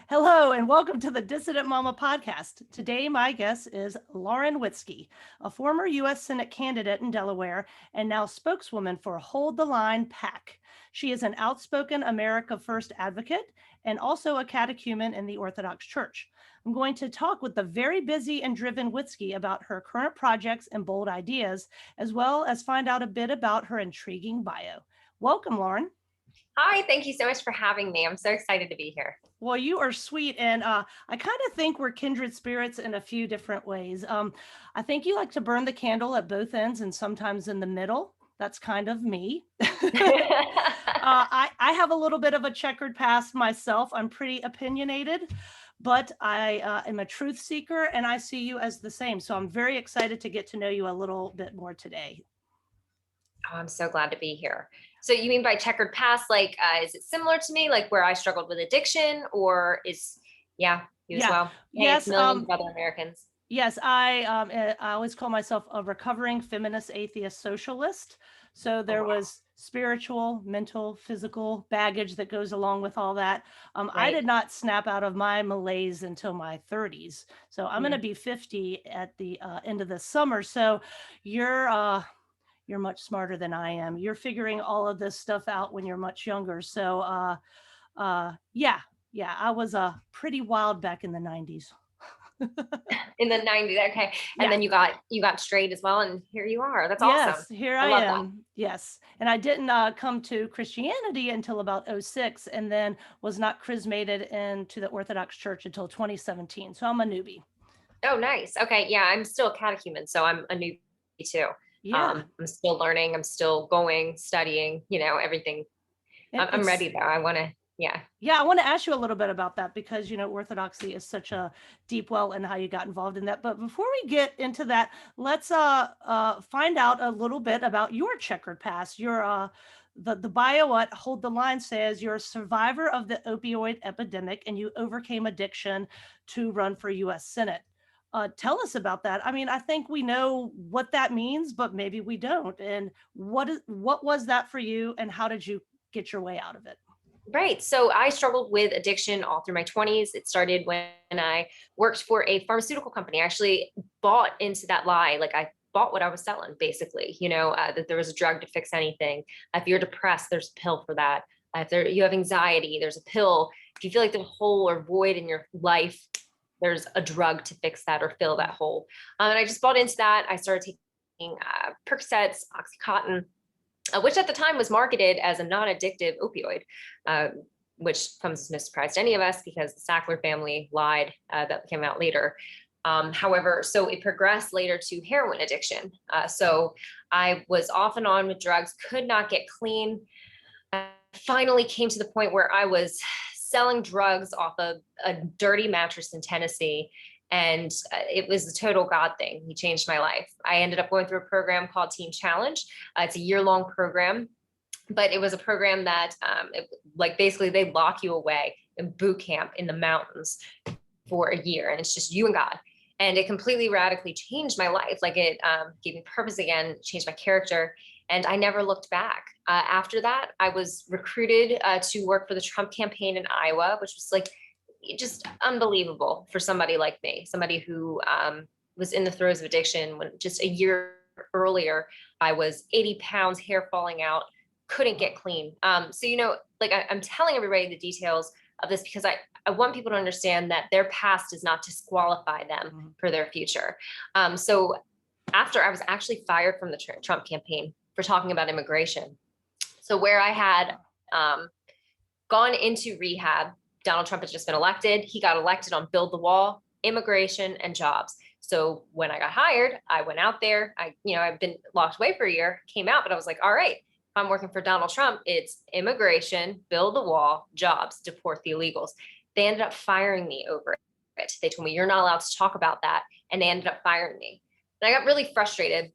Hello, and welcome to the Dissident Mama podcast. Today, my guest is Lauren Witzke, a former U.S. Senate candidate in Delaware and now spokeswoman for Hold The Line PAC. She is an outspoken America First advocate and also a catechumen in the Orthodox Church. I'm going to talk with the very busy and driven Witzke about her current projects and bold ideas, as well as find out a bit about her intriguing bio. Welcome, Lauren. Hi, thank you so much for having me. I'm so excited to be here. Well, you are sweet, and I kind of think we're kindred spirits in a few different ways. I think you like to burn the candle at both ends and sometimes in the middle. That's kind of me. I have a little bit of a checkered past myself. I'm pretty opinionated, but I am a truth seeker, and I see you as the same. So I'm very excited to get to know you a little bit more today. Oh, I'm so glad to be here. So you mean by checkered past, like, is it similar to me, like where I struggled with addiction, or is, you as well? Hey, Yes. Millions of other Americans. Yes, I always call myself a recovering feminist atheist socialist. So there was spiritual, mental, physical baggage that goes along with all that. I did not snap out of my malaise until my 30s. So I'm going to be 50 at the end of the summer. So you're much smarter than I am. You're figuring all of this stuff out when you're much younger. So yeah, I was pretty wild back in the 90s. In the 90s, okay. And then you got straight as well, and here you are. That's awesome. Yes, here I am. That. Yes. And I didn't come to Christianity until about 2006, and then was not chrismated into the Orthodox Church until 2017. So I'm a newbie. Oh, nice. Okay. Yeah, I'm still a catechumen, so I'm a newbie too. Yeah. I'm still learning. I'm still going, studying, everything. I'm ready though. I want to, yeah, I want to ask you a little bit about that because, Orthodoxy is such a deep well and how you got involved in that. But before we get into that, let's find out a little bit about your checkered past. Your the bio at Hold the Line says you're a survivor of the opioid epidemic and you overcame addiction to run for U.S. Senate. Tell us about that. I mean, I think we know what that means, but maybe we don't. And what was that for you, and how did you get your way out of it? Right. So I struggled with addiction all through my 20s. It started when I worked for a pharmaceutical company. I actually bought into that lie. Like I bought what I was selling, basically, that there was a drug to fix anything. If you're depressed, there's a pill for that. If you have anxiety, there's a pill. If you feel like there's a hole or void in your life, there's a drug to fix that or fill that hole. And I just bought into that. I started taking Percocets, Oxycontin, which at the time was marketed as a non-addictive opioid, which comes as no surprise to any of us because the Sackler family lied. That came out later. However, so it progressed later to heroin addiction. So I was off and on with drugs, could not get clean. I finally came to the point where I was selling drugs off of a dirty mattress in Tennessee. And it was a total God thing. He changed my life. I ended up going through a program called Teen Challenge. It's a year-long program, but it was a program that basically they lock you away in boot camp in the mountains for a year. And it's just you and God. And it completely radically changed my life. Like it gave me purpose again, changed my character. And I never looked back. After that, I was recruited to work for the Trump campaign in Iowa, which was like just unbelievable for somebody like me, somebody who was in the throes of addiction when just a year earlier, I was 80 pounds, hair falling out, couldn't get clean. So, I'm telling everybody the details of this because I want people to understand that their past does not disqualify them for their future. So after I was actually fired from the Trump campaign for talking about immigration. So where I had gone into rehab, Donald Trump has just been elected. He got elected on Build the Wall, immigration, and jobs. So when I got hired, I went out there. I've been locked away for a year, came out, but I was like, all right, if I'm working for Donald Trump, it's immigration, build the wall, jobs, deport the illegals. They ended up firing me over it. They told me, you're not allowed to talk about that. And they ended up firing me. And I got really frustrated.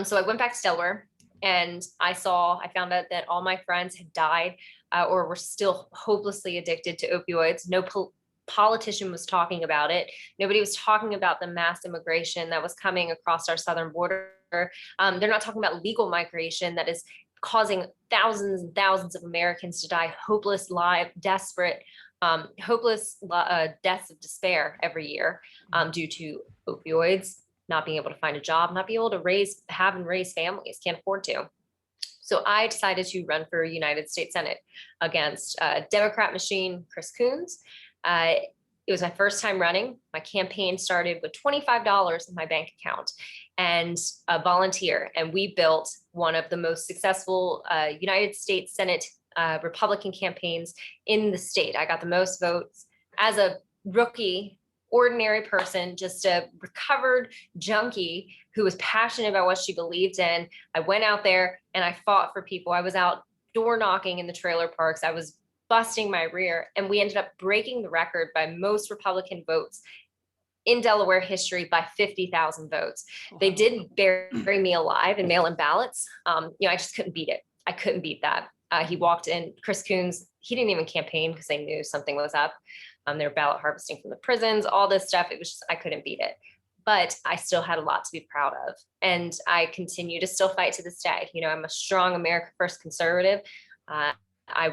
So I went back to Delaware and I found out that all my friends had died or were still hopelessly addicted to opioids. No politician was talking about it. Nobody was talking about the mass immigration that was coming across our southern border. They're not talking about legal migration that is causing thousands and thousands of Americans to die hopeless, live, desperate. hopeless deaths of despair every year due to opioids, not being able to find a job, not being able to have and raise families, can't afford to. So I decided to run for United States Senate against Democrat machine Chris Coons. It was my first time running. My campaign started with $25 in my bank account and a volunteer. And we built one of the most successful United States Senate Republican campaigns in the state. I got the most votes as a rookie, ordinary person, just a recovered junkie who was passionate about what she believed in. I went out there and I fought for people. I was out door knocking in the trailer parks. I was busting my rear, and we ended up breaking the record by most Republican votes in Delaware history by 50,000 votes. Wow. They did bury me alive in mail-in ballots. I just couldn't beat it. I couldn't beat that. He walked in, Chris Coons, he didn't even campaign because they knew something was up. They were ballot harvesting from the prisons, all this stuff. It was just, I couldn't beat it. But I still had a lot to be proud of. And I continue to still fight to this day. I'm a strong America First conservative. I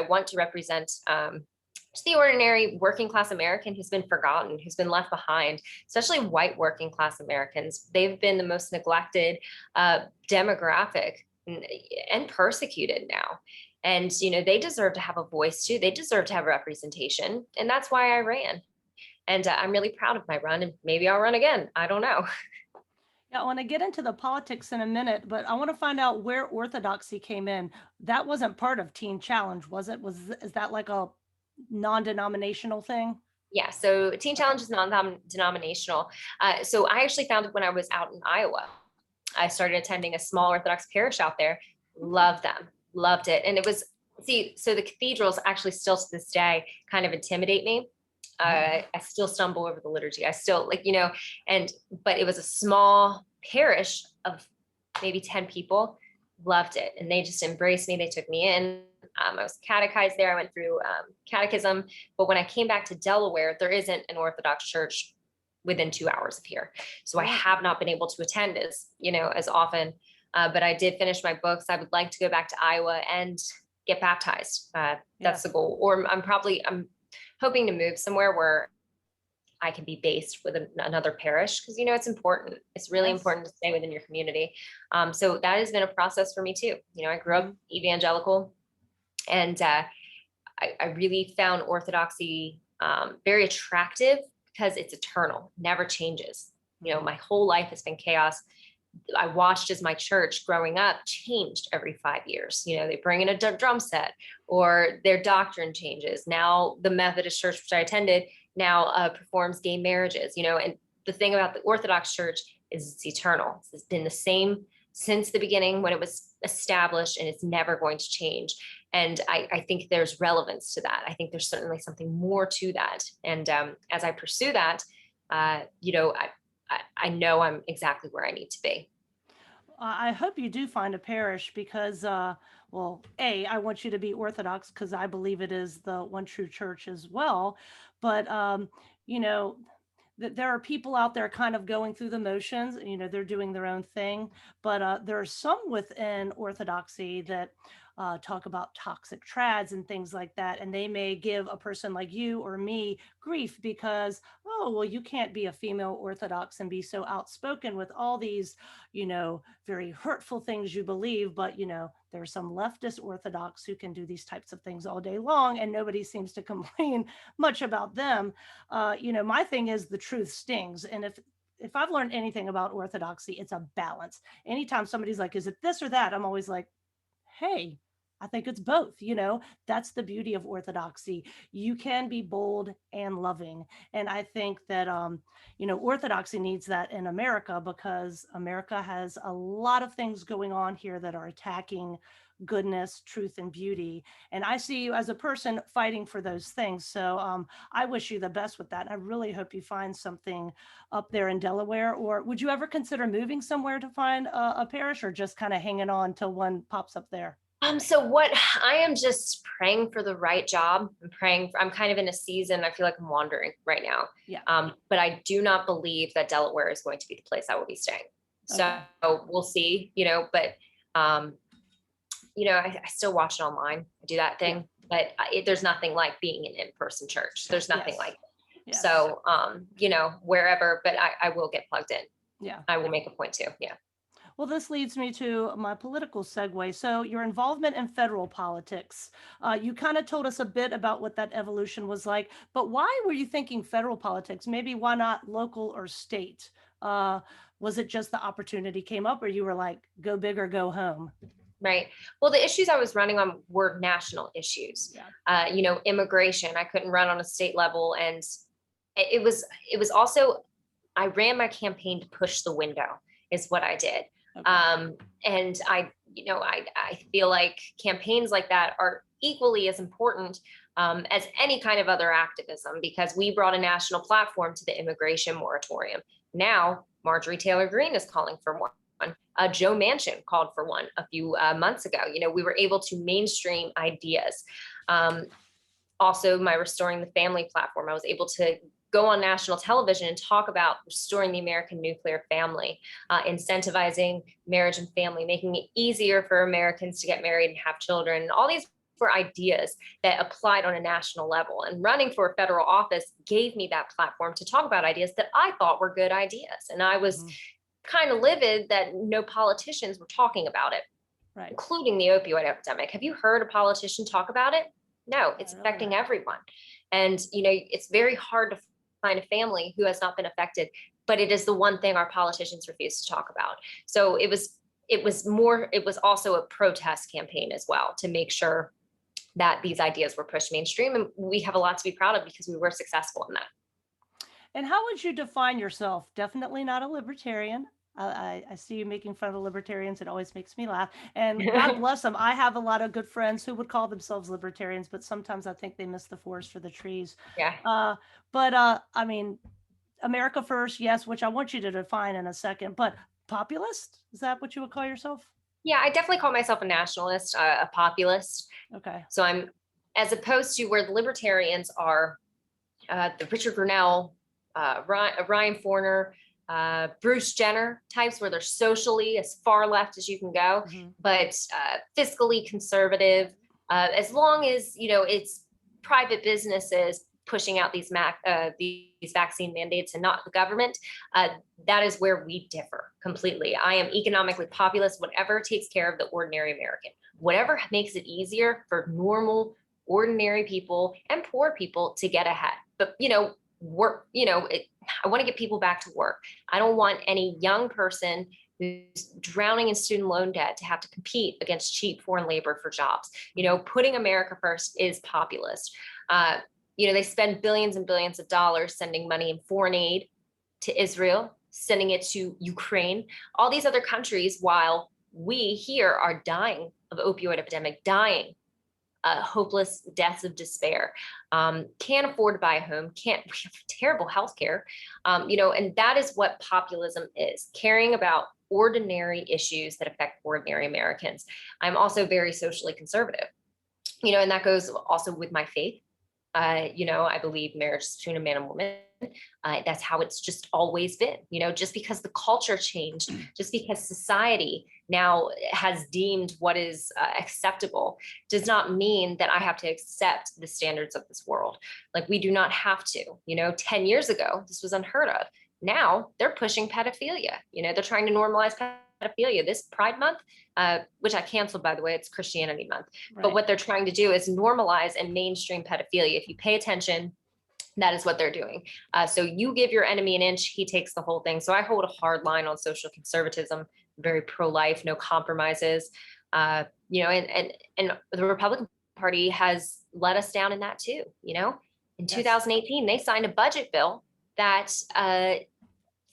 want to represent just the ordinary working class American who's been forgotten, who's been left behind, especially white working class Americans. They've been the most neglected demographic and persecuted now. And, they deserve to have a voice too. They deserve to have representation. And that's why I ran. And I'm really proud of my run, and maybe I'll run again. I don't know. Yeah, I want to get into the politics in a minute, but I want to find out where Orthodoxy came in. That wasn't part of Teen Challenge, was it? Is that like a non-denominational thing? Yeah, so Teen Challenge is non-denominational. So I actually found it when I was out in Iowa. I started attending a small Orthodox parish out there. Loved them, loved it. And it was, so the cathedrals actually still to this day kind of intimidate me. I still stumble over the liturgy. I still but it was a small parish of maybe 10 people, loved it. And they just embraced me. They took me in. I was catechized there. I went through catechism. But when I came back to Delaware, there isn't an Orthodox church within 2 hours of here. So I have not been able to attend as often. But I did finish my books. I would like to go back to Iowa and get baptized. That's the goal. Or I'm hoping to move somewhere where I can be based with another parish, because it's important. It's really important to stay within your community. So that has been a process for me too. I grew up evangelical, and I really found Orthodoxy very attractive because it's eternal, never changes. My whole life has been chaos. I watched as my church growing up changed every 5 years. They bring in a drum set, or their doctrine changes. Now the Methodist church, which I attended, now performs gay marriages, and the thing about the Orthodox Church is it's eternal. It's been the same since the beginning when it was established, and it's never going to change. And I think there's relevance to that. I think there's certainly something more to that. And as I pursue that, I know I'm exactly where I need to be. I hope you do find a parish because, I want you to be Orthodox because I believe it is the one true church as well. But, there are people out there kind of going through the motions, they're doing their own thing. But there are some within Orthodoxy that talk about toxic trads and things like that. And they may give a person like you or me grief because, oh, well, you can't be a female Orthodox and be so outspoken with all these, very hurtful things you believe. But, there are some leftist Orthodox who can do these types of things all day long, and nobody seems to complain much about them. My thing is the truth stings. And if I've learned anything about Orthodoxy, it's a balance. Anytime somebody's like, is it this or that? I'm always like, hey, I think it's both. That's the beauty of Orthodoxy. You can be bold and loving. And I think that, Orthodoxy needs that in America, because America has a lot of things going on here that are attacking goodness, truth, and beauty. And I see you as a person fighting for those things. So I wish you the best with that. I really hope you find something up there in Delaware. Or would you ever consider moving somewhere to find a parish, or just kind of hanging on till one pops up there? So what I am just praying for the right job. I'm kind of in a season. I feel like I'm wandering right now. Yeah. But I do not believe that Delaware is going to be the place I will be staying. Okay. So we'll see, but I still watch it online. I do that thing. but there's nothing like being in in-person church. There's nothing Yes. like it. Yes. So, wherever, but I will get plugged in. Yeah. I will make a point to. Yeah. Well, this leads me to my political segue. So, your involvement in federal politics. You kind of told us a bit about what that evolution was like, but why were you thinking federal politics? Maybe why not local or state? Was it just the opportunity came up, or you were like, go big or go home? Right. Well, the issues I was running on were national issues. Yeah. Immigration. I couldn't run on a state level, and it was also, I ran my campaign to push the window is what I did. Okay. And I feel like campaigns like that are equally as important as any kind of other activism, because we brought a national platform to the immigration moratorium. Now, Marjorie Taylor Greene is calling for one. Joe Manchin called for one a few months ago. We were able to mainstream ideas. Also, my Restoring the Family platform, I was able to go on national television and talk about restoring the American nuclear family, incentivizing marriage and family, making it easier for Americans to get married and have children. And all these were ideas that applied on a national level. And running for federal office gave me that platform to talk about ideas that I thought were good ideas. And I was kind of livid that no politicians were talking about it, Right. including the opioid epidemic. Have you heard a politician talk about it? No, it's affecting everyone. And, it's very hard to find a family who has not been affected, but it is the one thing our politicians refuse to talk about. So it was also a protest campaign as well, to make sure that these ideas were pushed mainstream. And we have a lot to be proud of because we were successful in that. And how would you define yourself? Definitely not a libertarian. I see you making fun of libertarians. It always makes me laugh. And God bless them. I have a lot of good friends who would call themselves libertarians, but sometimes I think they miss the forest for the trees. Yeah. I mean, America first, yes, which I want you to define in a second. But populist, is that what you would call yourself? Yeah, I definitely call myself a nationalist, a populist. Okay. So I'm, as opposed to where the libertarians are, the Richard Grinnell, Ryan Forner, Bruce Jenner types, where they're socially as far left as you can go, but fiscally conservative. As long as it's private businesses pushing out these vaccine mandates and not the government, that is where we differ completely. I am economically populist. Whatever takes care of the ordinary American, whatever makes it easier for normal, ordinary people and poor people to get ahead. But work, I want to get people back to work. I don't want any young person who's drowning in student loan debt to have to compete against cheap foreign labor for jobs. Putting America first is populist. They spend billions and billions of dollars sending money in foreign aid to Israel, sending it to Ukraine, all these other countries, while we here are dying of opioid epidemic, dying hopeless deaths of despair, can't afford to buy a home, we have terrible healthcare, and that is what populism is, caring about ordinary issues that affect ordinary Americans. I'm also very socially conservative, and that goes also with my faith. I believe marriage is between a man and woman. That's how it's just always been. Just because the culture changed, just because society now has deemed what is acceptable, does not mean that I have to accept the standards of this world. Like, we do not have to. 10 years ago, this was unheard of. Now they're pushing pedophilia. They're trying to normalize pedophilia. This Pride Month, which I canceled, by the way, it's Christianity Month. Right. But what they're trying to do is normalize and mainstream pedophilia. If you pay attention, that is what they're doing. So you give your enemy an inch, he takes the whole thing. So I hold a hard line on social conservatism, very pro-life, no compromises. And the Republican Party has let us down in that too. In 2018, they signed a budget bill that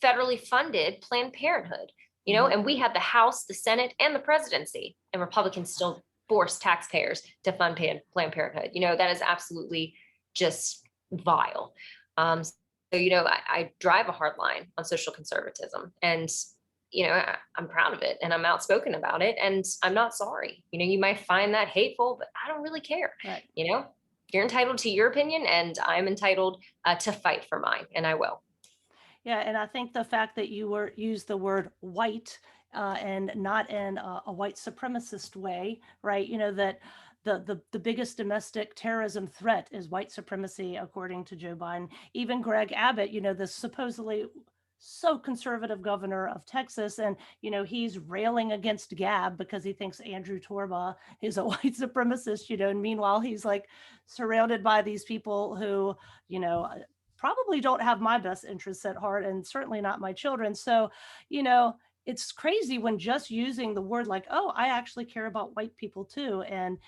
federally funded Planned Parenthood. And we had the House, the Senate, and the presidency, and Republicans still force taxpayers to fund Planned Parenthood. That is absolutely just vile. I drive a hard line on social conservatism, and I'm proud of it, and I'm outspoken about it, and I'm not sorry. You might find that hateful, but I don't really care. Right. You're entitled to your opinion, and I'm entitled to fight for mine, and I will. Yeah, and I think the fact that you used the word white and not in a white supremacist way, right? That the biggest domestic terrorism threat is white supremacy, according to Joe Biden. Even Greg Abbott, the supposedly so conservative governor of Texas, and he's railing against Gab because he thinks Andrew Torba is a white supremacist, and meanwhile he's like surrounded by these people who, probably don't have my best interests at heart, and certainly not my children. So, you know, it's crazy when just using the word like, oh, I actually care about white people too. And,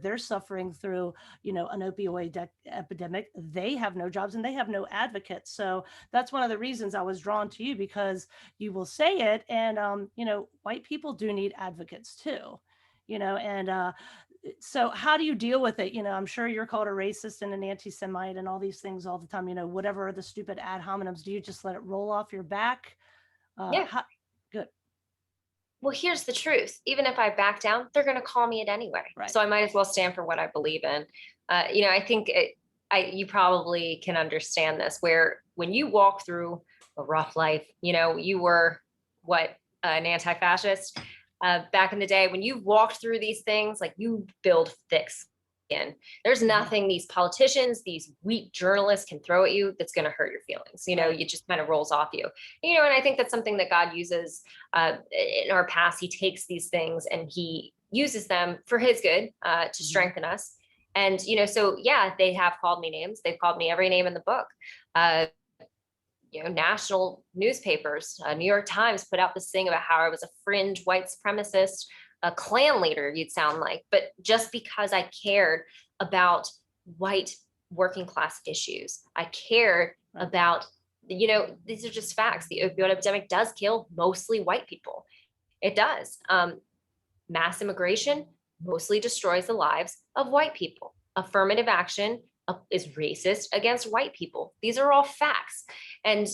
they're suffering through, an opioid epidemic. They have no jobs and they have no advocates. So that's one of the reasons I was drawn to you, because you will say it. And, white people do need advocates too, and, so how do you deal with it? I'm sure you're called a racist and an anti-Semite and all these things all the time, whatever the stupid ad hominems, do you just let it roll off your back? Yeah. How, good. Well, here's the truth. Even if I back down, they're going to call me it anyway. Right. So I might as well stand for what I believe in. I think you probably can understand this, where when you walk through a rough life, you were an anti-fascist back in the day. When you walked through these things, like, you build thick skin. There's nothing these politicians, these weak journalists can throw at you that's going to hurt your feelings. It just kind of rolls off you. And I think that's something that God uses in our past. He takes these things and he uses them for his good to strengthen us. And, so yeah, they have called me names. They've called me every name in the book. National newspapers, New York Times put out this thing about how I was a fringe white supremacist, a Klan leader, you'd sound like. But just because I cared about white working class issues, I cared about, these are just facts. The opioid epidemic does kill mostly white people. It does. Mass immigration mostly destroys the lives of white people. Affirmative action is racist against white people. These are all facts. And,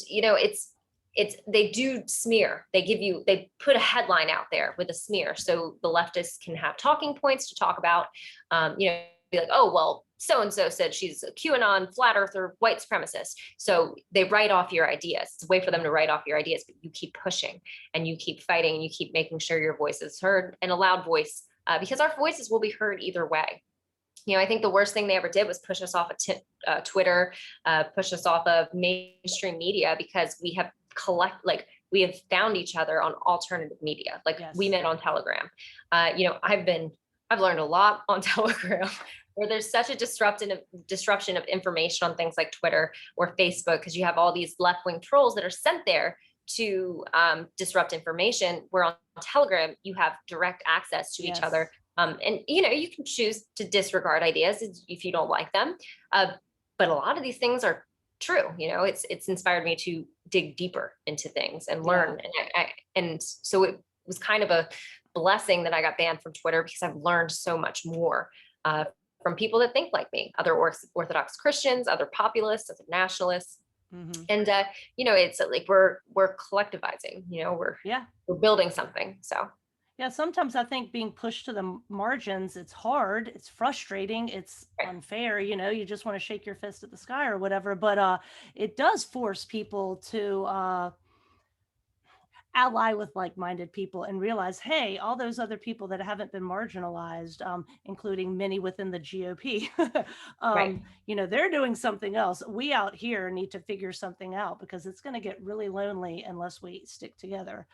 they do smear. They put a headline out there with a smear. So the leftists can have talking points to talk about, be like, oh, well, so-and-so said she's a QAnon, flat earther, white supremacist. So they write off your ideas. It's a way for them to write off your ideas, but you keep pushing and you keep fighting and you keep making sure your voice is heard, and a loud voice, because our voices will be heard either way. I think the worst thing they ever did was push us off of Twitter, push us off of mainstream media, because we have found each other on alternative media. We met on Telegram. I've learned a lot on Telegram, where there's such a disruption of information on things like Twitter or Facebook, because you have all these left-wing trolls that are sent there to disrupt information, where on Telegram you have direct access to each other. And you can choose to disregard ideas if you don't like them, but a lot of these things are true. It's inspired me to dig deeper into things and learn. And so it was kind of a blessing that I got banned from Twitter, because I've learned so much more from people that think like me, other Orthodox Christians, other populists, other nationalists. And it's like we're collectivizing. We're building something. So. Yeah, sometimes I think being pushed to the margins, it's hard, it's frustrating, it's unfair, you just want to shake your fist at the sky or whatever, but it does force people to ally with like-minded people and realize, hey, all those other people that haven't been marginalized, including many within the GOP, they're doing something else. We out here need to figure something out, because it's going to get really lonely unless we stick together.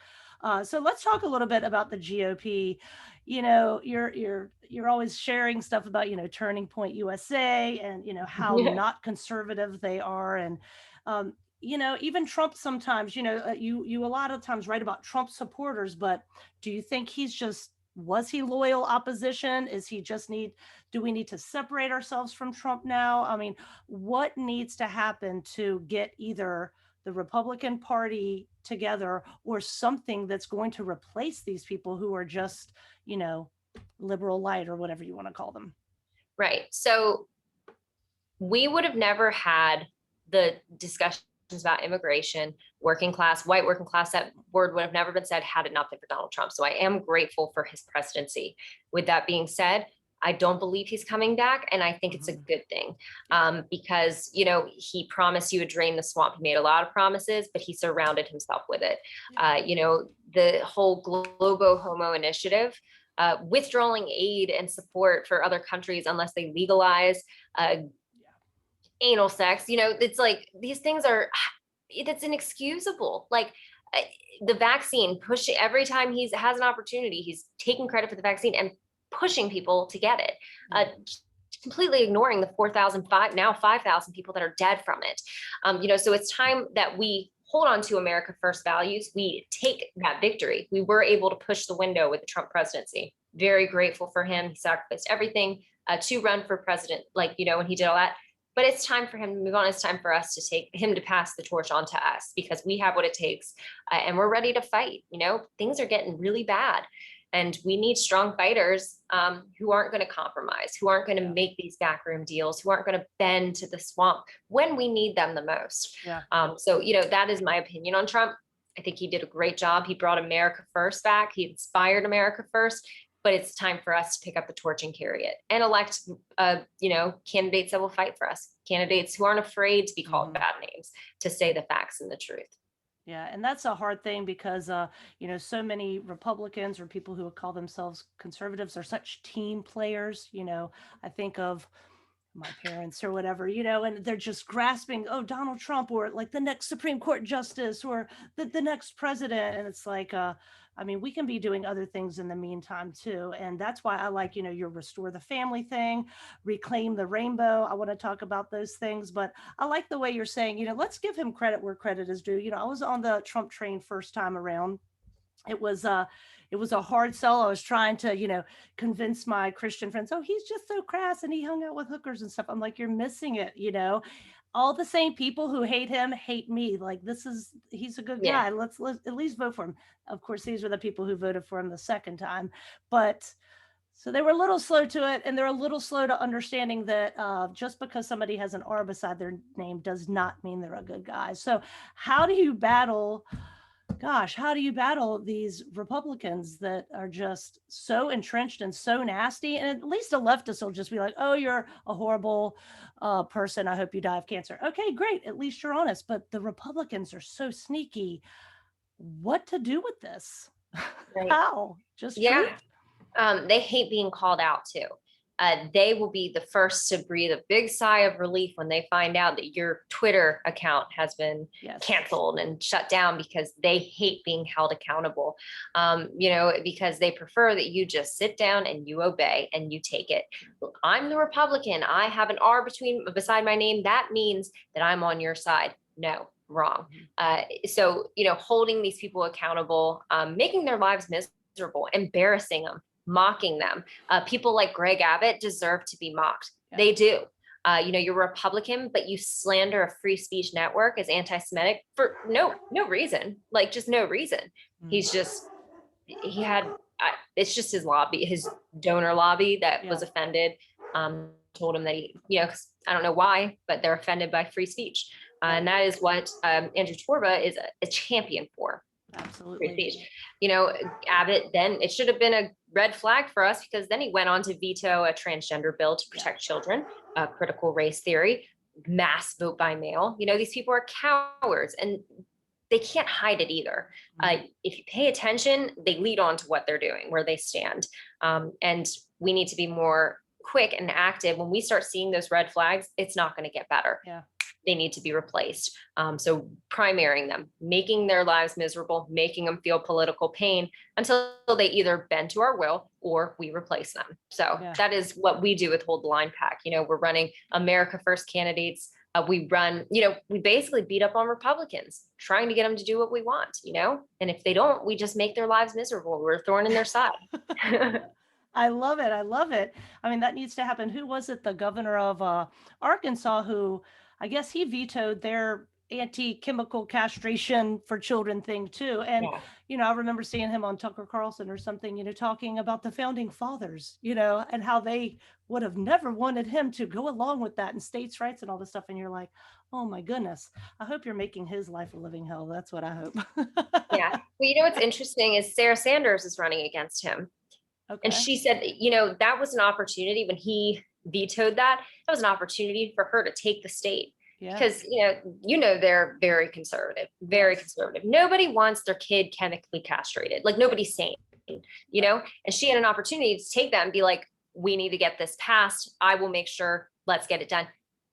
So let's talk a little bit about the GOP. You're always sharing stuff about, Turning Point USA and, how not conservative they are. And, even Trump sometimes, you a lot of times write about Trump supporters, but do you think was he loyal opposition? Do we need to separate ourselves from Trump now? I mean, what needs to happen to get either the Republican Party together or something that's going to replace these people who are just, liberal light or whatever you want to call them? Right. So we would have never had the discussions about immigration, white working class, that word would have never been said had it not been for Donald Trump. So I am grateful for his presidency. With that being said, I don't believe he's coming back. And I think it's a good thing, because, he promised you would drain the swamp. He made a lot of promises, but he surrounded himself with it. The whole Globo Homo initiative, withdrawing aid and support for other countries unless they legalize anal sex. It's like these things it's inexcusable. Like the vaccine, pushing every time has an opportunity, he's taking credit for the vaccine and pushing people to get it. Completely ignoring the 5,000 people that are dead from it. So it's time that we hold on to America First values. We take that victory. We were able to push the window with the Trump presidency. Very grateful for him. He sacrificed everything to run for president, when he did all that. But it's time for him to move on. It's time for us to take him to pass the torch on to us, because we have what it takes and we're ready to fight. Things are getting really bad. And we need strong fighters who aren't going to compromise, who aren't going to make these backroom deals, who aren't going to bend to the swamp when we need them the most. Yeah. So, that is my opinion on Trump. I think he did a great job. He brought America First back. He inspired America First. But it's time for us to pick up the torch and carry it and elect, candidates that will fight for us, candidates who aren't afraid to be called bad names, to say the facts and the truth. Yeah, and that's a hard thing because, so many Republicans or people who would call themselves conservatives are such team players. I think of my parents or whatever, and they're just grasping, oh, Donald Trump, or like the next Supreme Court justice, or the next president. And it's like, we can be doing other things in the meantime too. And that's why I like, your restore the family thing, reclaim the rainbow. I want to talk about those things, but I like the way you're saying, let's give him credit where credit is due. I was on the Trump train first time around. It was a hard sell. I was trying to, convince my Christian friends, oh, he's just so crass and he hung out with hookers and stuff. I'm like, you're missing it. All the same people who hate him hate me. Like, he's a good guy. Let's at least vote for him. Of course, these were the people who voted for him the second time, but so they were a little slow to it, and they're a little slow to understanding that just because somebody has an R beside their name does not mean they're a good guy. So how do you battle these Republicans that are just so entrenched and so nasty? And at least a leftist will just be like, oh, you're a horrible person. I hope you die of cancer. Okay, great. At least you're honest. But the Republicans are so sneaky. What to do with this? Right. How? Just truth? They hate being called out too. They will be the first to breathe a big sigh of relief when they find out that your Twitter account has been canceled and shut down, because they hate being held accountable, because they prefer that you just sit down and you obey and you take it. I'm the Republican. I have an R beside my name. That means that I'm on your side. No, wrong. So, holding these people accountable, making their lives miserable, embarrassing them, mocking them. People like Greg Abbott deserve to be mocked. Yeah. They do. You're Republican, but you slander a free speech network as anti-Semitic for no reason, like just no reason. It's just his lobby, his donor lobby that was offended, told him that I don't know why, but they're offended by free speech. And that is what Andrew Torba is a champion for. Absolutely. Free speech. Abbott, then it should have been a red flag for us, because then he went on to veto a transgender bill to protect children, critical race theory, mass vote by mail. These people are cowards and they can't hide it either. If you pay attention, they lead on to what they're doing, where they stand. And we need to be more quick and active. When we start seeing those red flags, it's not going to get better. Yeah. They need to be replaced. So primarying them, making their lives miserable, making them feel political pain until they either bend to our will or we replace them. So that is what we do with Hold The Line PAC. We're running America First candidates. We basically beat up on Republicans, trying to get them to do what we want, and if they don't, we just make their lives miserable. We're a thorn in their side. I love it. I love it. That needs to happen. Who was it? The governor of Arkansas, who I guess he vetoed their anti-chemical castration for children thing too. And, I remember seeing him on Tucker Carlson or something, talking about the founding fathers, and how they would have never wanted him to go along with that, and states' rights and all this stuff. And you're like, oh my goodness, I hope you're making his life a living hell. That's what I hope. Yeah. Well, what's interesting is Sarah Sanders is running against him. Okay. And she said, that was an opportunity when he vetoed that. That was an opportunity for her to take the state. Yeah. Because, they're very conservative, very conservative. Nobody wants their kid chemically castrated. Like, nobody's sane. and she had an opportunity to take that and be like, we need to get this passed. I will make sure, let's get it done.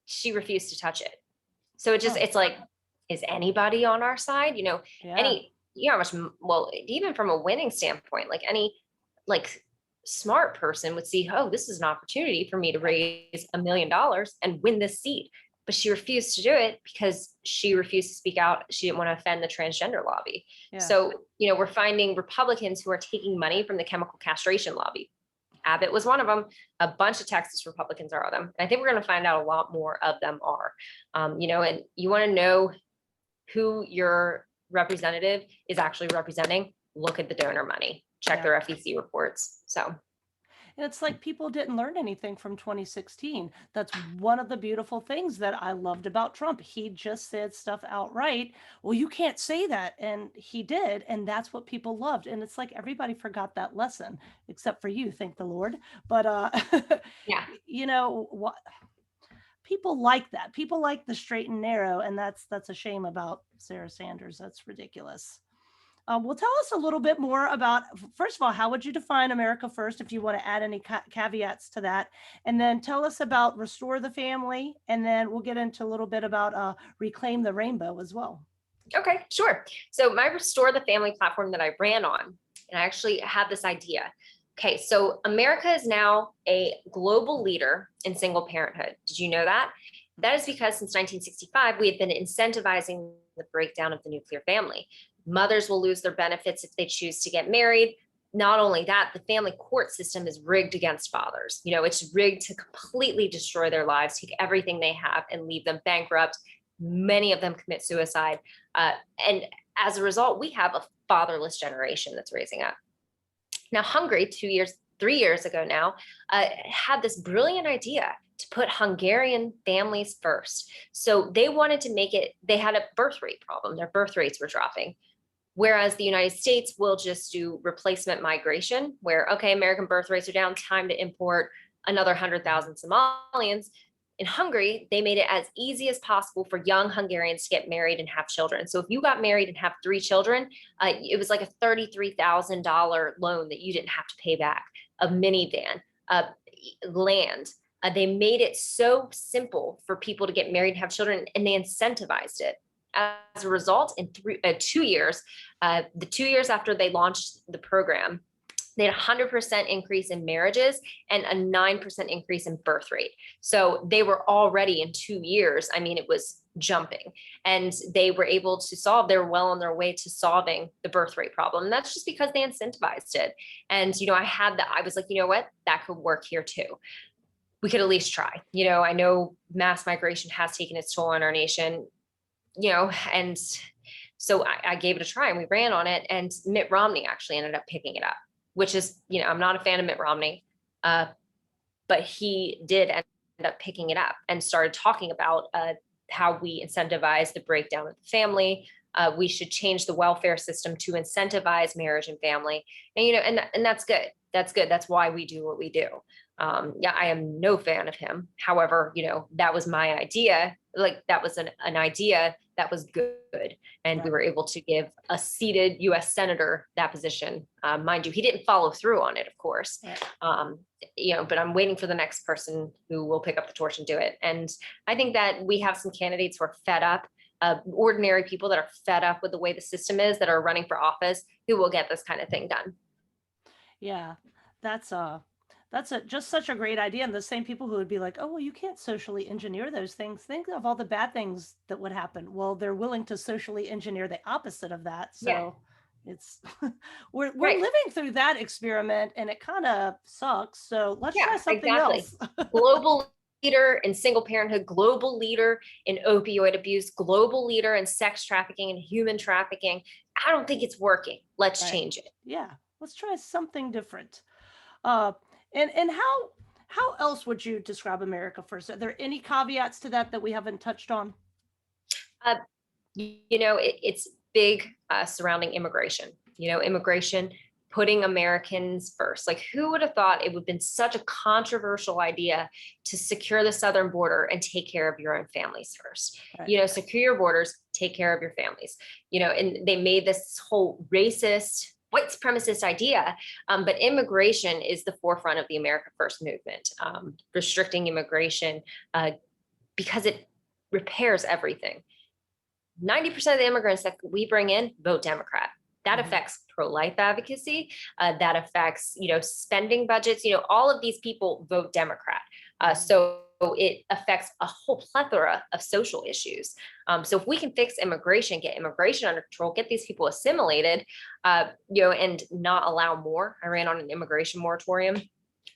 She refused to touch it. So it's like, is anybody on our side? Yeah. How much, well, even from a winning standpoint, like any like smart person would see, oh, this is an opportunity for me to raise $1 million and win this seat. But she refused to do it because she refused to speak out. She didn't want to offend the transgender lobby. Yeah. So, we're finding Republicans who are taking money from the chemical castration lobby. Abbott was one of them. A bunch of Texas Republicans are them. And I think we're going to find out a lot more of them are, and you want to know who your representative is actually representing. Look at the donor money, check their FEC reports. So. And it's like people didn't learn anything from 2016. That's one of the beautiful things that I loved about Trump. He just said stuff outright. Well, you can't say that. And he did. And that's what people loved. And it's like everybody forgot that lesson, except for you, thank the Lord. But, Yeah. What people like that. People like the straight and narrow. And that's a shame about Sarah Sanders. That's ridiculous. Well, tell us a little bit more about, first of all, how would you define America First, if you want to add any caveats to that? And then tell us about Restore the Family. And then we'll get into a little bit about Reclaim the Rainbow as well. Okay, sure. So my Restore the Family platform that I ran on, and I actually had this idea. Okay, so America is now a global leader in single parenthood. Did you know that? That is because since 1965, we have been incentivizing the breakdown of the nuclear family. Mothers will lose their benefits if they choose to get married. Not only that, the family court system is rigged against fathers. It's rigged to completely destroy their lives, take everything they have and leave them bankrupt. Many of them commit suicide. And as a result, we have a fatherless generation that's raising up. Now, Hungary, 3 years ago now, had this brilliant idea to put Hungarian families first. So they wanted to make it, they had a birth rate problem. Their birth rates were dropping. Whereas the United States will just do replacement migration, where, okay, American birth rates are down, time to import another 100,000 Somalians. In Hungary, they made it as easy as possible for young Hungarians to get married and have children. So if you got married and have 3 children, it was like a $33,000 loan that you didn't have to pay back, a minivan, land. They made it so simple for people to get married and have children, and they incentivized it. As a result, in 2 years, the 2 years after they launched the program, they had a 100% increase in marriages and a 9% increase in birth rate. So they were already in 2 years. I mean, it was jumping, and they were able to they're well on their way to solving the birth rate problem. And that's just because they incentivized it. And, I was like, you know what, that could work here too. We could at least try. I know mass migration has taken its toll on our nation, and so I gave it a try and we ran on it, and Mitt Romney actually ended up picking it up, which is, I'm not a fan of Mitt Romney, but he did end up picking it up and started talking about how we incentivize the breakdown of the family. We should change the welfare system to incentivize marriage and family. And, and that's good. That's good. That's why we do what we do. I am no fan of him. However, that was my idea. Like, that was an idea that was good. And we were able to give a seated US Senator that position. Mind you, he didn't follow through on it, of course. But I'm waiting for the next person who will pick up the torch and do it. And I think that we have some candidates who are fed up, ordinary people that are fed up with the way the system is, that are running for office, who will get this kind of thing done. Yeah, that's just such a great idea. And the same people who would be like, oh, well, you can't socially engineer those things. Think of all the bad things that would happen. Well, they're willing to socially engineer the opposite of that. So it's, we're living through that experiment, and it kind of sucks. So let's try something else. Global leader in single parenthood, global leader in opioid abuse, global leader in sex trafficking and human trafficking. I don't think it's working. Let's change it. Yeah, let's try something different. And how else would you describe America First? Are there any caveats to that we haven't touched on? It's big surrounding immigration. Immigration, putting Americans first. Like, who would have thought it would have been such a controversial idea to secure the southern border and take care of your own families first? Secure your borders, take care of your families. And they made this whole racist white supremacist idea. But immigration is the forefront of the America First movement, restricting immigration because it repairs everything. 90% of the immigrants that we bring in vote Democrat. That affects pro-life advocacy. That affects, spending budgets. All of these people vote Democrat. So it affects a whole plethora of social issues. So if we can fix immigration, get immigration under control, get these people assimilated, and not allow more. I ran on an immigration moratorium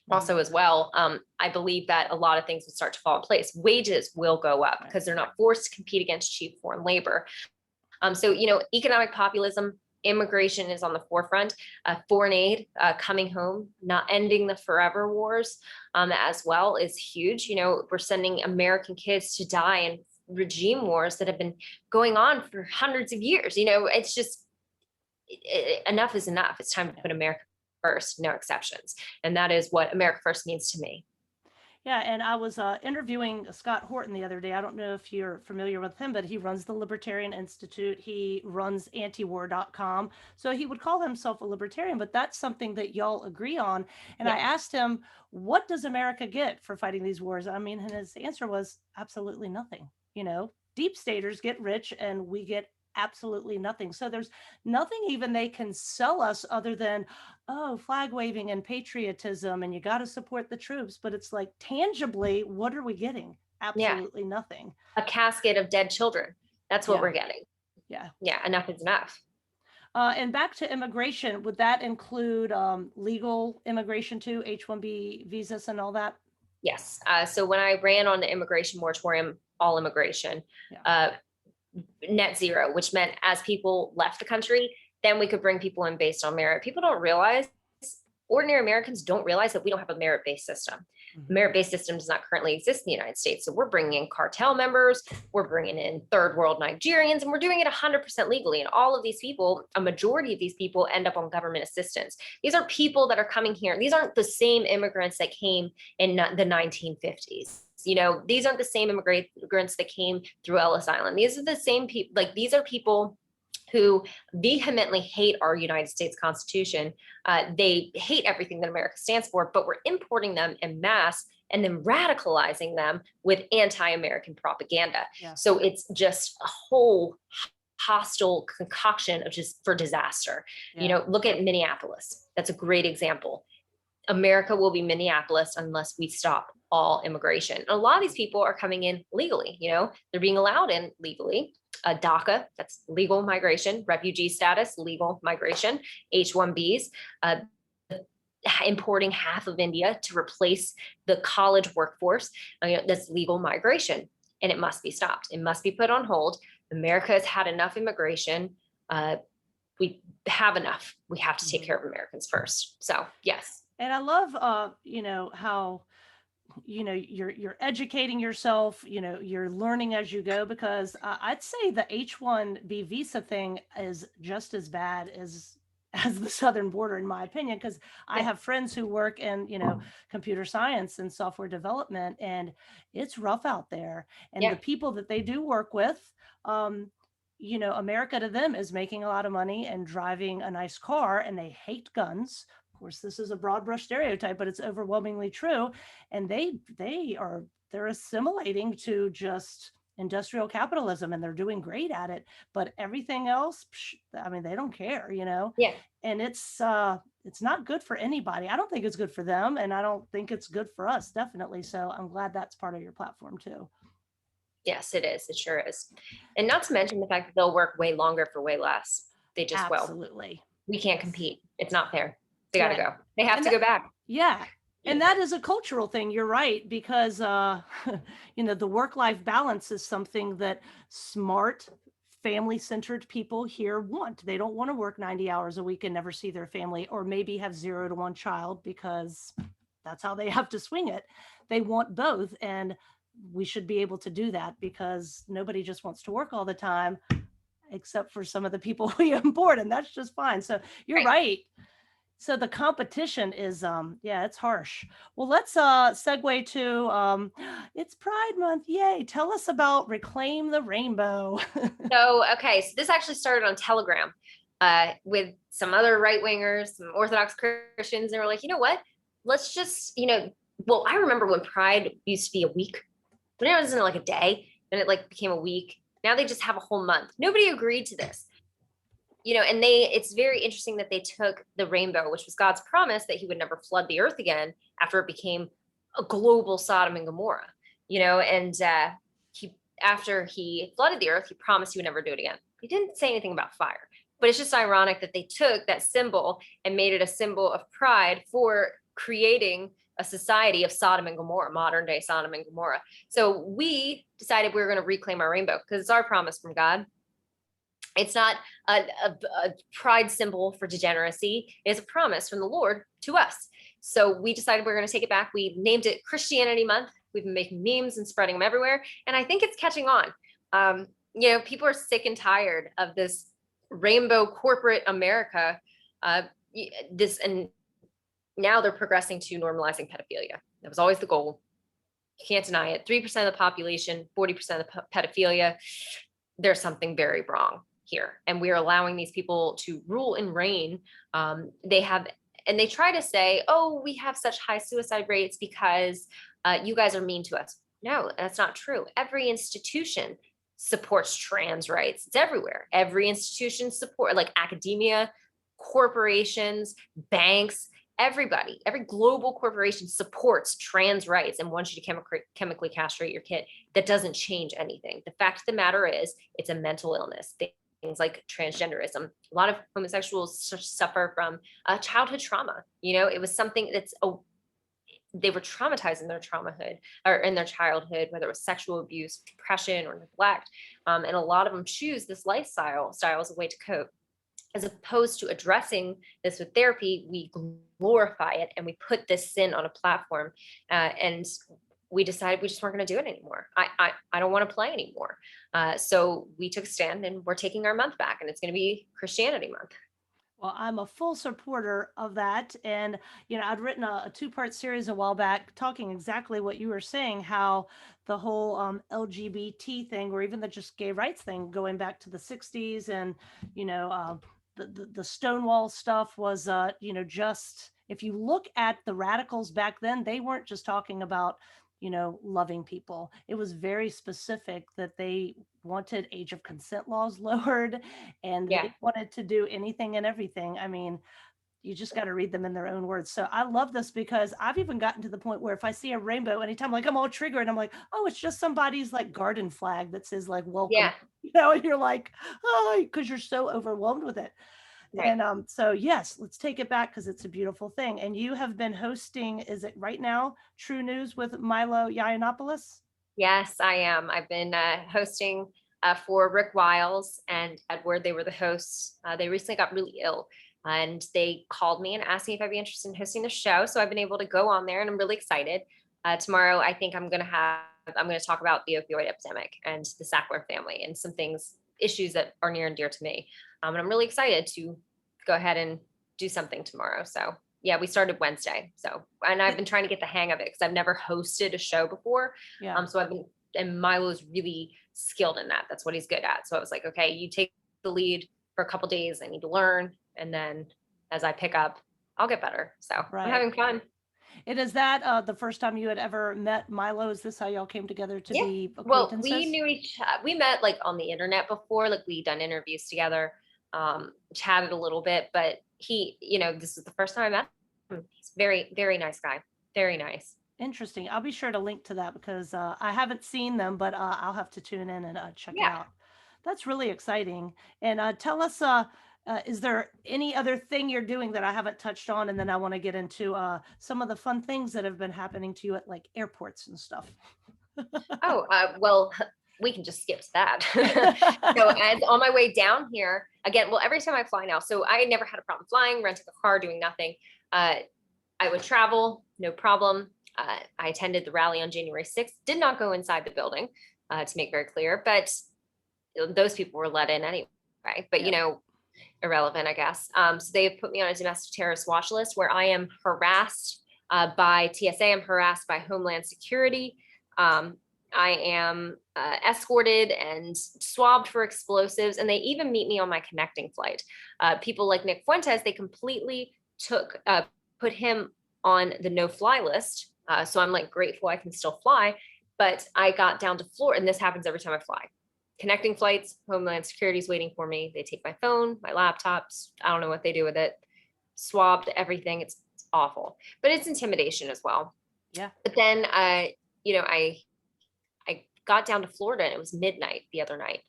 also as well. I believe that a lot of things would start to fall in place. Wages will go up because they're not forced to compete against cheap foreign labor. So, economic populism, immigration is on the forefront. Foreign aid coming home, not ending the forever wars as well is huge. We're sending American kids to die in regime wars that have been going on for hundreds of years. It's just enough is enough. It's time to put America first, no exceptions. And that is what America First means to me. Yeah, and I was interviewing Scott Horton the other day. I don't know if you're familiar with him, but he runs the Libertarian Institute. He runs antiwar.com. So he would call himself a libertarian, but that's something that y'all agree on. And I asked him, what does America get for fighting these wars? I mean, and his answer was absolutely nothing. Deep staters get rich and we get absolutely nothing. So there's nothing even they can sell us other than, flag waving and patriotism, and you got to support the troops. But it's like, tangibly, what are we getting? Absolutely nothing. A casket of dead children. That's what we're getting. Yeah. Enough is enough. And back to immigration, would that include legal immigration too, H1B visas and all that? Yes. So when I ran on the immigration moratorium, all immigration, net zero, which meant as people left the country, then we could bring people in based on merit. People don't realize, ordinary Americans don't realize that we don't have a merit-based system. Merit-based system does not currently exist in the United States. So we're bringing in cartel members, we're bringing in third world Nigerians, and we're doing it 100% legally. And all of these people, a majority of these people end up on government assistance. These are people that are coming here. These aren't the same immigrants that came in the 1950s. These aren't the same immigrants that came through Ellis Island. These are the same people, these are people who vehemently hate our United States Constitution. They hate everything that America stands for, but we're importing them en masse and then radicalizing them with anti-American propaganda. So it's just a whole hostile concoction of just for disaster. Look at Minneapolis. That's a great example. America will be Minneapolis unless we stop all immigration. And a lot of these people are coming in legally, they're being allowed in legally. DACA, that's legal migration, refugee status, legal migration, H1Bs, importing half of India to replace the college workforce, that's legal migration. And it must be stopped. It must be put on hold. America has had enough immigration. We have enough. We have to take care of Americans first. So, yes. And I love, how, you're educating yourself, you're learning as you go, because I'd say the H1B visa thing is just as bad as the southern border, in my opinion, because I have friends who work in, computer science and software development, and it's rough out there. And the people that they do work with, America to them is making a lot of money and driving a nice car, and they hate guns. Of course, this is a broad brush stereotype, but it's overwhelmingly true. And they're assimilating to just industrial capitalism, and they're doing great at it. But everything else, they don't care, And it's not good for anybody. I don't think it's good for them, and I don't think it's good for us, definitely. So I'm glad that's part of your platform too. Yes, it is. It sure is. And not to mention the fact that they'll work way longer for way less. They just will. Absolutely. We can't compete. It's not fair. They got to go. They have to go back. Yeah. And that is a cultural thing. You're right, because, the work-life balance is something that smart, family-centered people here want. They don't want to work 90 hours a week and never see their family, or maybe have 0 to 1 child, because that's how they have to swing it. They want both. And we should be able to do that, because nobody just wants to work all the time, except for some of the people we import, and that's just fine. So you're right. So the competition is, it's harsh. Well, let's segue to, it's Pride Month. Yay. Tell us about Reclaim the Rainbow. So this actually started on Telegram with some other right wingers, some Orthodox Christians, they were like, you know what? Let's just, well, I remember when Pride used to be a week, when it wasn't like a day, then it like became a week. Now they just have a whole month. Nobody agreed to this. And it's very interesting that they took the rainbow, which was God's promise that he would never flood the earth again after it became a global Sodom and Gomorrah, and after he flooded the earth, he promised he would never do it again. He didn't say anything about fire, but it's just ironic that they took that symbol and made it a symbol of pride for creating a society of Sodom and Gomorrah, modern day Sodom and Gomorrah. So we decided we were going to reclaim our rainbow because it's our promise from God. It's not a pride symbol for degeneracy. It's a promise from the Lord to us. So we decided we were going to take it back. We named it Christianity Month. We've been making memes and spreading them everywhere. And I think it's catching on. People are sick and tired of this rainbow corporate America. And now they're progressing to normalizing pedophilia. That was always the goal. You can't deny it. 3% of the population, 40% of the pedophilia. There's something very wrong here. And we're allowing these people to rule and reign. They try to say, oh, we have such high suicide rates because you guys are mean to us. No, that's not true. Every institution supports trans rights. It's everywhere. Every institution support, like academia, corporations, banks, everybody, every global corporation supports trans rights and wants you to chemically castrate your kid. That doesn't change anything. The fact of the matter is it's a mental illness. Things like transgenderism. A lot of homosexuals suffer from childhood trauma. It was something they were traumatized in their childhood, whether it was sexual abuse, depression, or neglect. And a lot of them choose this lifestyle as a way to cope. As opposed to addressing this with therapy, we glorify it and we put this sin on a platform. And we decided we just weren't going to do it anymore. I don't want to play anymore. So we took a stand and we're taking our month back, and it's going to be Christianity Month. Well, I'm a full supporter of that. And, I'd written a two-part series a while back talking exactly what you were saying, how the whole LGBT thing, or even the just gay rights thing going back to the 60s and, the Stonewall stuff was, just, if you look at the radicals back then, they weren't just talking about, loving people. It was very specific that they wanted age of consent laws lowered, and they wanted to do anything and everything. I mean, you just got to read them in their own words. So I love this because I've even gotten to the point where if I see a rainbow anytime, like I'm all triggered, I'm like, oh, it's just somebody's like garden flag that says like welcome. And you're like, oh, because you're so overwhelmed with it. Right. And so yes, let's take it back because it's a beautiful thing. And you have been hosting, is it right now, True News with Milo Yiannopoulos? Yes, I am. I've been hosting for Rick Wiles and Edward. They were the hosts. They recently got really ill, and they called me and asked me if I'd be interested in hosting the show. So I've been able to go on there, and I'm really excited. Tomorrow, I think I'm going to talk about the opioid epidemic and the Sackler family and some issues that are near and dear to me. And I'm really excited to go ahead and do something tomorrow. So yeah, we started Wednesday. And I've been trying to get the hang of it because I've never hosted a show before. Yeah. And Milo's really skilled in that. That's what he's good at. So I was like, okay, you take the lead for a couple of days. I need to learn. And then as I pick up, I'll get better. So I'm having fun. And is that the first time you had ever met Milo? Is this how y'all came together to be acquaintances? Well, we met like on the internet before, like we done interviews together, chatted a little bit, but he, this is the first time I met him. He's very, very nice guy. Very nice. Interesting. I'll be sure to link to that because I haven't seen them, but I'll have to tune in and check it out. That's really exciting. And tell us, is there any other thing you're doing that I haven't touched on? And then I want to get into some of the fun things that have been happening to you at like airports and stuff. Well, we can just skip to that. So as on my way down here, again, well, every time I fly now, so I never had a problem flying, renting a car, doing nothing. I would travel, no problem. I attended the rally on January 6th, did not go inside the building, to make very clear, but those people were let in anyway, but irrelevant, I guess. So they've put me on a domestic terrorist watch list where I am harassed by TSA. I'm harassed by Homeland Security. I am escorted and swabbed for explosives, and they even meet me on my connecting flight. People like Nick Fuentes, they completely put him on the no-fly list. So I'm like grateful I can still fly, but I got down to Florida, and this happens every time I fly. Connecting flights, Homeland Security is waiting for me. They take my phone, my laptops. I don't know what they do with it. Swabbed everything. It's awful, but it's intimidation as well. Yeah. But then, I got down to Florida and it was midnight the other night.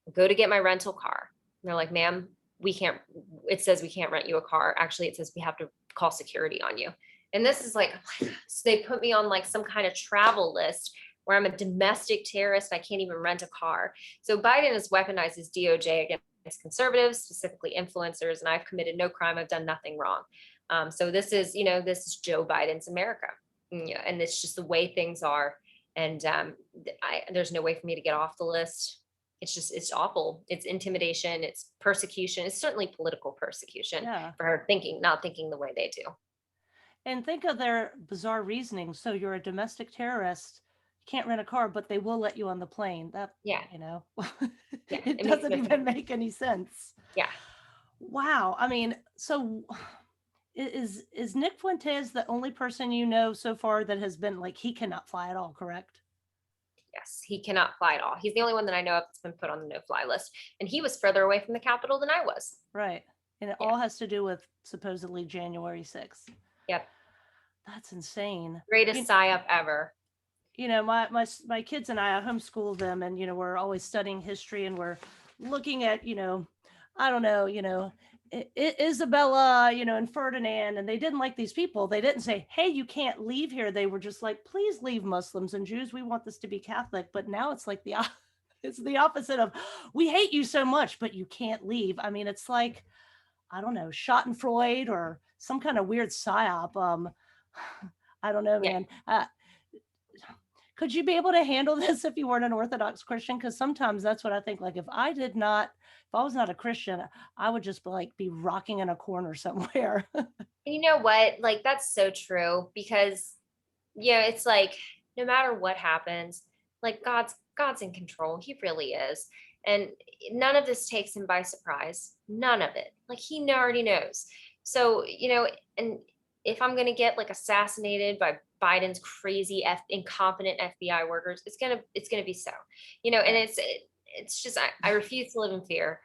I go to get my rental car. And they're like, ma'am, we can't, it says we can't rent you a car. Actually, it says we have to call security on you. And this is like, so they put me on like some kind of travel list where I'm a domestic terrorist. I can't even rent a car. So Biden has weaponized his DOJ against conservatives, specifically influencers, and I've committed no crime. I've done nothing wrong. So this is, this is Joe Biden's America. And it's just the way things are. And there's no way for me to get off the list. It's awful. It's intimidation. It's persecution. It's certainly political persecution Yeah. for her not thinking the way they do. And think of their bizarre reasoning. So you're a domestic terrorist, you can't rent a car, but they will let you on the plane. That, Yeah. It doesn't even make any sense. Yeah. Wow. I mean, so is Nick Fuentes the only person you know so far that has been like, he cannot fly at all, correct? Yes, he cannot fly at all. He's the only one that I know of that's been put on the no-fly list. And he was further away from the Capitol than I was. Right. And it all has to do with supposedly January 6th. Yep. That's insane. Greatest psyop ever. My kids and I homeschool them, and we're always studying history, and we're looking at I don't know Isabella and Ferdinand, and they didn't like these people. They didn't say, hey, you can't leave here. They were just like, please leave Muslims and Jews. We want this to be Catholic. But now it's like it's the opposite of, we hate you so much, but you can't leave. I mean, it's like, I don't know, Schadenfreude or some kind of weird psyop. I don't know, man. Could you be able to handle this if you weren't an Orthodox Christian? Because sometimes that's what I think. Like, if I was not a Christian, I would just be rocking in a corner somewhere. You know what? Like, that's so true, because it's like, no matter what happens, like God's in control. He really is. And none of this takes him by surprise. None of it. Like, he already knows. So, and if I'm going to get like assassinated by Biden's crazy incompetent FBI workers, it's going to be so, and it's just, I refuse to live in fear.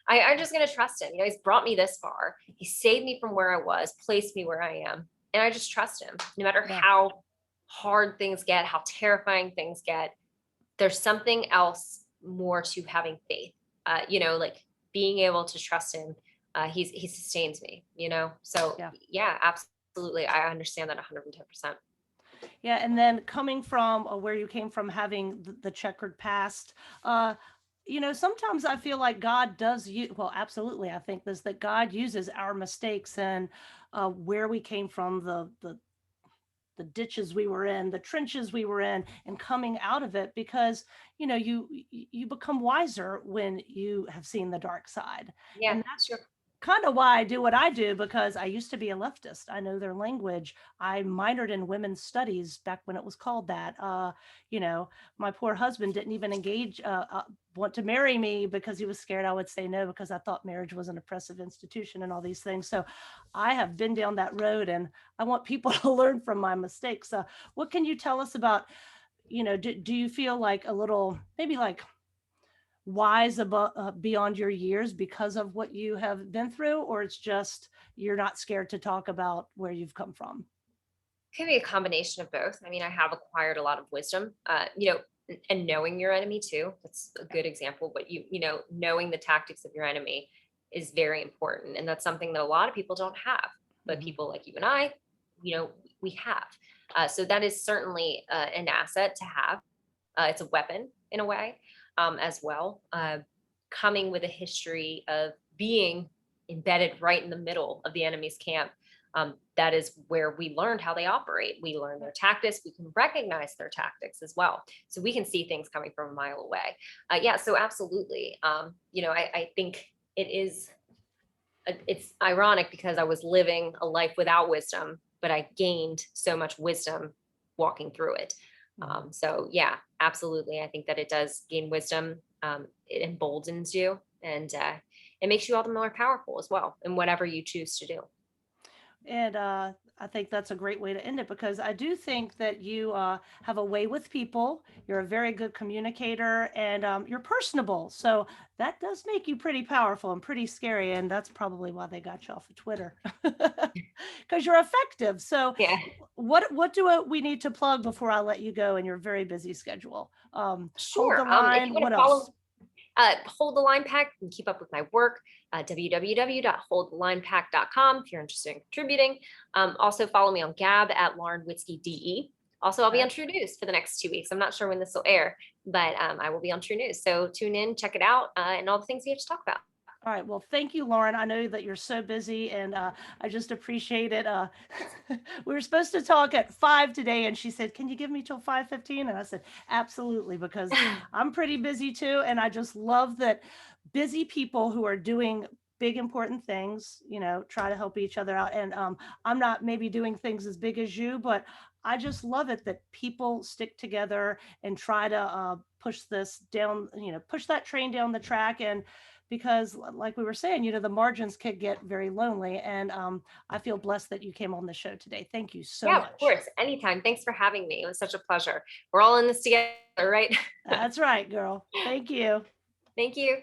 I'm just going to trust him. He's brought me this far. He saved me from where I was, placed me where I am. And I just trust him, no matter how hard things get, how terrifying things get. There's something else more to having faith, like being able to trust him. He sustains me, so yeah, absolutely. I understand that 110%. Yeah. And then coming from where you came from, having the checkered past, sometimes I feel like God does well, absolutely. I think that God uses our mistakes and where we came from, the ditches we were in, the trenches we were in, and coming out of it, because you become wiser when you have seen the dark side. Yeah, and that's sure. kind of why I do what I do, because I used to be a leftist. I know their language. I minored in women's studies back when it was called that. My poor husband didn't even want to marry me because he was scared I would say no, because I thought marriage was an oppressive institution and all these things. So I have been down that road, and I want people to learn from my mistakes. What can you tell us about, do you feel like a little, maybe like wise beyond your years because of what you have been through, or it's just you're not scared to talk about where you've come from? Could be a combination of both. I mean, I have acquired a lot of wisdom, and knowing your enemy too. That's a good example. But knowing the tactics of your enemy is very important, and that's something that a lot of people don't have. But people like you and I, we have. So that is certainly an asset to have. It's a weapon in a way, as well. Coming with a history of being embedded right in the middle of the enemy's camp. That is where we learned how they operate. We learn their tactics. We can recognize their tactics as well. So we can see things coming from a mile away. So absolutely. I think it's ironic because I was living a life without wisdom, but I gained so much wisdom walking through it. Mhm. So yeah, absolutely. I think that it does gain wisdom. It emboldens you, and it makes you all the more powerful as well in whatever you choose to do. And I think that's a great way to end it because I do think that you have a way with people. You're a very good communicator and you're personable. So that does make you pretty powerful and pretty scary. And that's probably why they got you off of Twitter because you're effective. So, Yeah, what do we need to plug before I let you go in your very busy schedule? Hold sure. the If you line. want What to else? follow Hold the Line PAC and keep up with my work. www.holdthelinepac.com if you're interested in contributing. Also, follow me on Gab at Lauren Witzke DE. Also, I'll be Okay. on True News for the next 2 weeks. I'm not sure when this will air, but I will be on True News. So tune in, check it out, and all the things we have to talk about. All right. Well, thank you, Lauren. I know that you're so busy, and I just appreciate it. We were supposed to talk at 5 today, and she said, "Can you give me till 5:15?" And I said, "Absolutely," because I'm pretty busy too, and I just love that busy people who are doing big important things, try to help each other out. And I'm not maybe doing things as big as you, but I just love it that people stick together and try to push this down, push that train down the track. And because like we were saying, the margins could get very lonely. And I feel blessed that you came on the show today. Thank you so Yeah, of much. course. Anytime. Thanks for having me. It was such a pleasure. We're all in this together, right? That's right, girl. Thank you. Thank you.